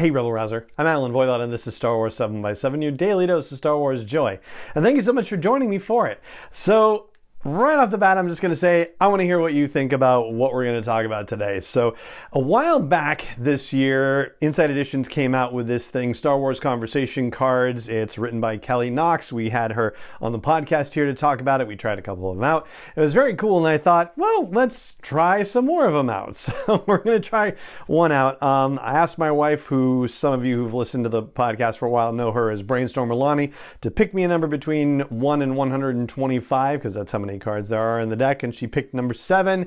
Hey Rebel Rouser, I'm Alan Voivod and this is Star Wars 7x7, your daily dose of Star Wars joy. And thank you so much for joining me for it. So, right off the bat, I'm just going to say, I want to hear what you think about what we're going to talk about today. So, a while back this year, Inside Editions came out with this thing, Star Wars Conversation Cards. It's written by Kelly Knox. We had her on the podcast here to talk about it. We tried a couple of them out. It was very cool, and I thought, well, let's try some more of them out. So, we're going to try one out. I asked my wife, who some of you who've listened to the podcast for a while know her as Brainstormer Lonnie, to pick me a number between 1 and 125, because that's how many cards there are in the deck, and she picked number 7.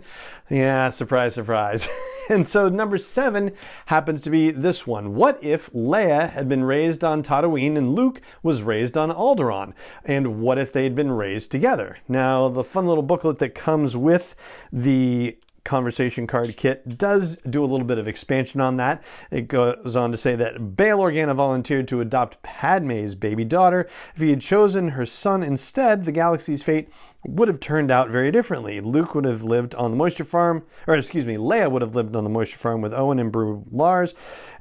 Yeah, surprise, surprise. And so number 7 happens to be this one. What if Leia had been raised on Tatooine and Luke was raised on Alderaan? And what if they'd been raised together? Now, the fun little booklet that comes with the conversation card kit does do a little bit of expansion on that. It goes on to say that Bail Organa volunteered to adopt Padme's baby daughter. If he had chosen her son instead, the galaxy's fate would have turned out very differently. Luke would have lived on the moisture farm, Leia would have lived on the moisture farm with Owen and Bru Lars,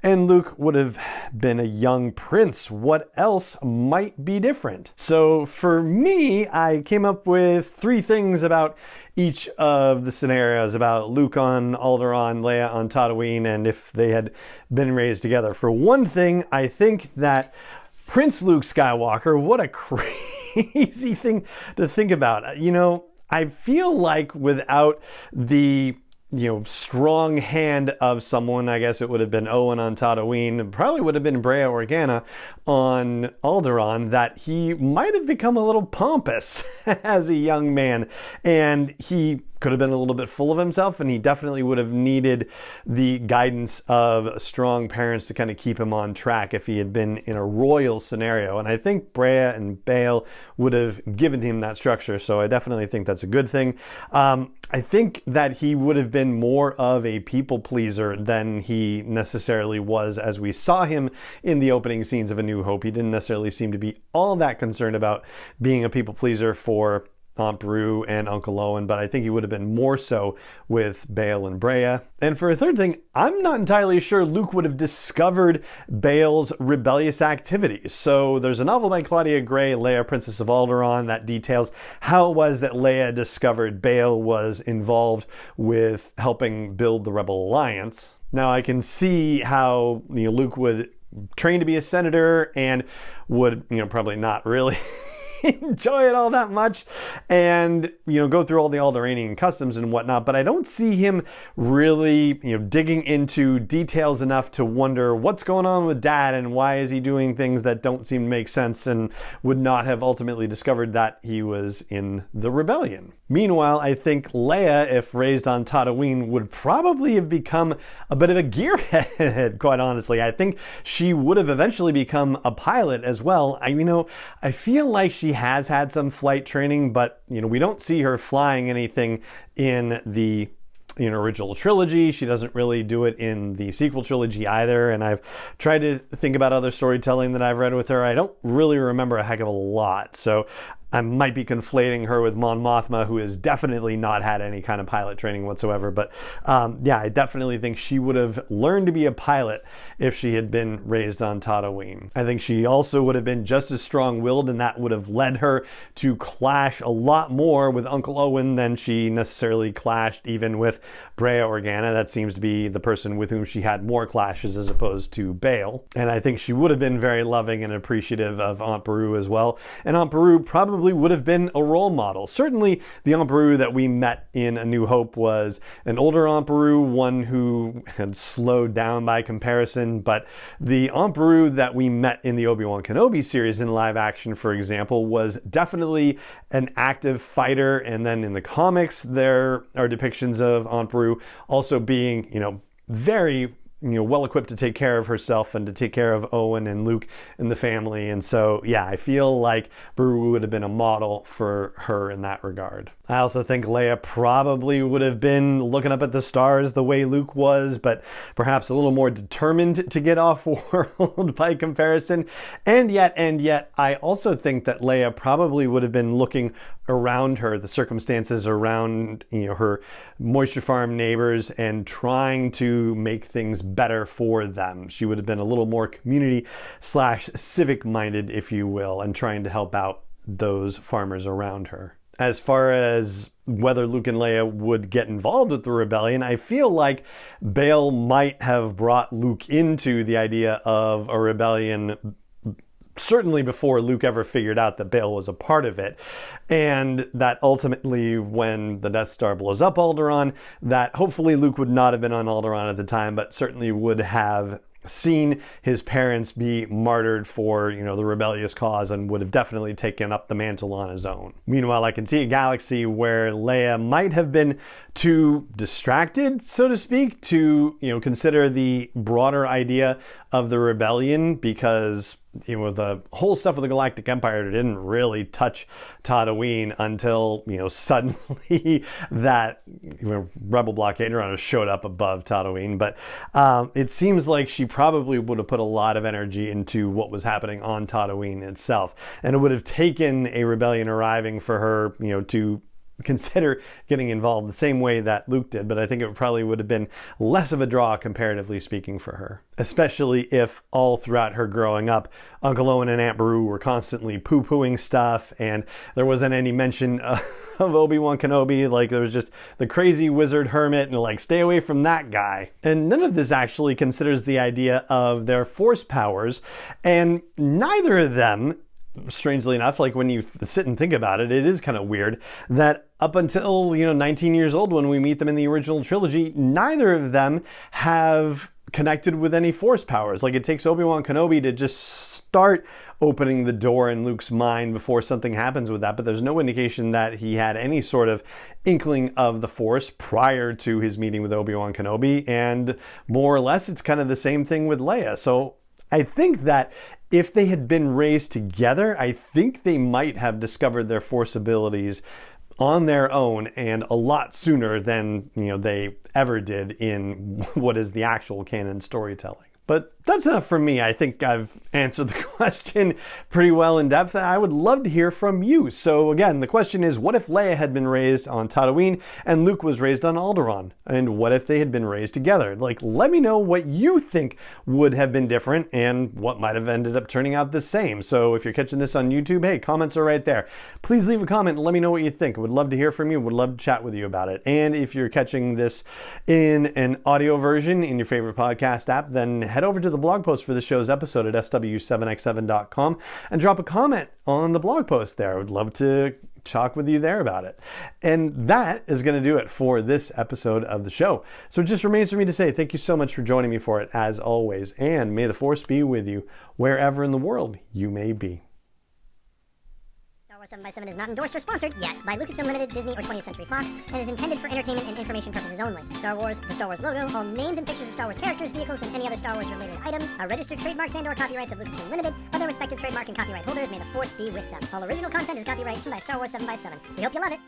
and Luke would have been a young prince. What else might be different? So for me, I came up with 3 things about each of the scenarios, about Luke on Alderaan, Leia on Tatooine, and if they had been raised together. For one thing, I think that Prince Luke Skywalker, what a crazy thing to think about. You know, I feel like without the strong hand of someone, I guess it would have been Owen on Tatooine, and probably would have been Bail Organa on Alderaan, that he might have become a little pompous as a young man, and he could have been a little bit full of himself, and he definitely would have needed the guidance of strong parents to kind of keep him on track if he had been in a royal scenario. And I think Brea and Bail would have given him that structure, so I definitely think that's a good thing. I think that he would have been more of a people pleaser than he necessarily was as we saw him in the opening scenes of A New Hope. He didn't necessarily seem to be all that concerned about being a people pleaser for Aunt Beru and Uncle Owen, but I think he would have been more so with Bail and Brea. And for a third thing, I'm not entirely sure Luke would have discovered Bail's rebellious activities. So there's a novel by Claudia Gray, Leia, Princess of Alderaan, that details how it was that Leia discovered Bail was involved with helping build the Rebel Alliance. Now I can see how Luke would train to be a senator and would probably not really enjoy it all that much, and go through all the Alderaanian customs and whatnot, but I don't see him really digging into details enough to wonder what's going on with Dad and why is he doing things that don't seem to make sense, and would not have ultimately discovered that he was in the rebellion. Meanwhile, I think Leia, if raised on Tatooine, would probably have become a bit of a gearhead, quite honestly. I think she would have eventually become a pilot as well. I feel like she has had some flight training, but we don't see her flying anything in the original trilogy. She doesn't really do it in the sequel trilogy either, and I've tried to think about other storytelling that I've read with her. I don't really remember a heck of a lot, so I might be conflating her with Mon Mothma, who has definitely not had any kind of pilot training whatsoever. But yeah, I definitely think she would have learned to be a pilot if she had been raised on Tatooine. I think she also would have been just as strong-willed, and that would have led her to clash a lot more with Uncle Owen than she necessarily clashed even with Brea Organa. That seems to be the person with whom she had more clashes as opposed to Bail. And I think she would have been very loving and appreciative of Aunt Beru as well. And Aunt Beru probably would have been a role model. Certainly the Aunt Beru that we met in A New Hope was an older Aunt Beru, one who had slowed down by comparison, but the Aunt Beru that we met in the Obi-Wan Kenobi series in live action, for example, was definitely an active fighter. And then in the comics, there are depictions of Aunt Beru also being, very well equipped to take care of herself and to take care of Owen and Luke and the family. And so, yeah, I feel like Beru would have been a model for her in that regard. I also think Leia probably would have been looking up at the stars the way Luke was, but perhaps a little more determined to get off-world by comparison. And yet, I also think that Leia probably would have been looking around her, the circumstances around, her moisture farm neighbors, and trying to make things better for them. She would have been a little more community/civic minded, if you will, and trying to help out those farmers around her. As far as whether Luke and Leia would get involved with the rebellion, I feel like Bail might have brought Luke into the idea of a rebellion certainly before Luke ever figured out that Bail was a part of it. And that ultimately, when the Death Star blows up Alderaan, that hopefully Luke would not have been on Alderaan at the time, but certainly would have seen his parents be martyred for, the rebellious cause, and would have definitely taken up the mantle on his own. Meanwhile, I can see a galaxy where Leia might have been too distracted, so to speak, to, consider the broader idea of the rebellion, because the whole stuff with the Galactic Empire didn't really touch Tatooine until, suddenly that Rebel blockade runner showed up above Tatooine. But it seems like she probably would have put a lot of energy into what was happening on Tatooine itself. And it would have taken a rebellion arriving for her, to consider getting involved the same way that Luke did, but I think it probably would have been less of a draw, comparatively speaking, for her. Especially if all throughout her growing up, Uncle Owen and Aunt Beru were constantly poo-pooing stuff, and there wasn't any mention of Obi-Wan Kenobi. Like, there was just the crazy wizard hermit, and stay away from that guy. And none of this actually considers the idea of their force powers, and neither of them, strangely enough, when you sit and think about it, it is kind of weird that up until, 19 years old, when we meet them in the original trilogy, neither of them have connected with any force powers. It takes Obi-Wan Kenobi to just start opening the door in Luke's mind before something happens with that, but there's no indication that he had any sort of inkling of the Force prior to his meeting with Obi-Wan Kenobi, and more or less it's kind of the same thing with Leia. So I think that if they had been raised together, I think they might have discovered their Force abilities on their own, and a lot sooner than they ever did in what is the actual canon storytelling. But that's enough for me. I think I've answered the question pretty well in depth, and I would love to hear from you. So again, the question is, what if Leia had been raised on Tatooine and Luke was raised on Alderaan? And what if they had been raised together? Let me know what you think would have been different and what might have ended up turning out the same. So if you're catching this on YouTube, hey, comments are right there. Please leave a comment and let me know what you think. I would love to hear from you. Would love to chat with you about it. And if you're catching this in an audio version in your favorite podcast app, then head over to the blog post for the show's episode at sw7x7.com and drop a comment on the blog post there. I would love to talk with you there about it. And that is going to do it for this episode of the show. So it just remains for me to say thank you so much for joining me for it, as always, and may the Force be with you wherever in the world you may be. Star Wars 7x7 is not endorsed or sponsored yet by Lucasfilm Limited, Disney, or 20th Century Fox, and is intended for entertainment and information purposes only. Star Wars, the Star Wars logo, all names and pictures of Star Wars characters, vehicles, and any other Star Wars related items are registered trademarks and/or copyrights of Lucasfilm Limited, or their respective trademark and copyright holders. May the Force be with them. All original content is copyrighted by Star Wars 7x7. We hope you love it.